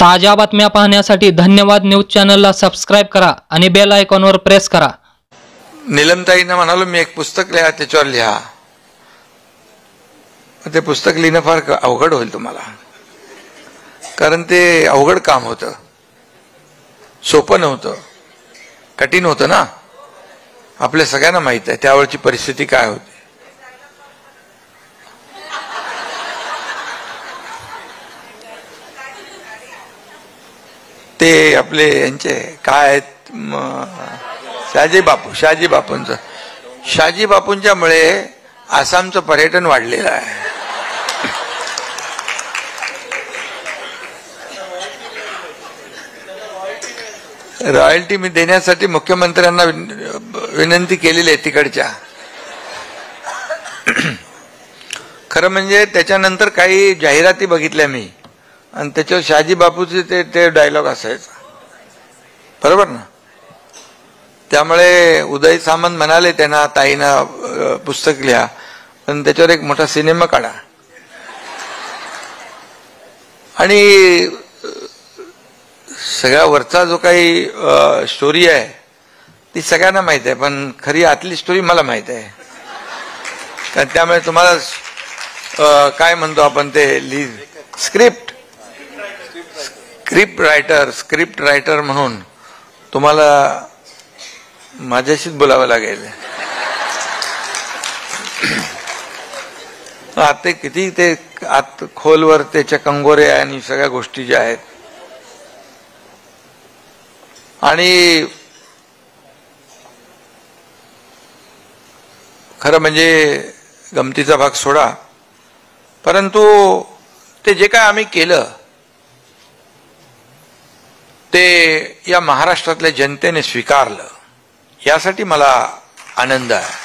ताज्या बातम्या पाहण्यासाठी धन्यवाद न्यूज चॅनलला सबस्क्राइब करा आणि बेल आयकॉनवर प्रेस करा। नीलमताईंना म्हणालो मी एक पुस्तक लिहा, त्याच्यावर लिहा। ते पुस्तक लिहिणं फार अवघड होईल तुम्हाला, कारण ते अवघड काम होतं, सोपं नव्हतं, कठीण होतं ना। आपल्या सगळ्यांना माहित आहे त्यावेळची परिस्थिती काय होती। ते आपले यांचे काय आहेत, शहाजी बापूंच्या मुळे आसामचं पर्यटन वाढलेलं आहे। रॉयल्टी मी देण्यासाठी मुख्यमंत्र्यांना विनंती केलेली आहे तिकडच्या। खरं म्हणजे त्याच्यानंतर काही जाहिराती बघितल्या मी, आणि त्याच्यावर शहाजी बापूचे ते डायलॉग असायचा, बरोबर ना। त्यामुळे उदय सामंत म्हणाले त्यांना, ताईंना पुस्तक लिहा, पण त्याच्यावर एक मोठा सिनेमा काढा। आणि सगळ्या वरचा जो काही स्टोरी आहे ती सगळ्यांना माहित आहे, पण खरी आतली स्टोरी मला माहित आहे। त्यामुळे तुम्हाला काय म्हणतो आपण ते स्क्रिप्ट रायटर म्हणून तुम्हाला माझ्याशीच बोलावं लागेल। आता किती ते आत खोलवर त्याच्या कंगोरे आणि सगळ्या गोष्टी ज्या आहेत, आणि खरं म्हणजे गमतीचा भाग सोडा, परंतु ते जे काय आम्ही केलं ते या महाराष्ट्रातल्या जनतेने स्वीकारलं, यासाठी मला आनंद आहे।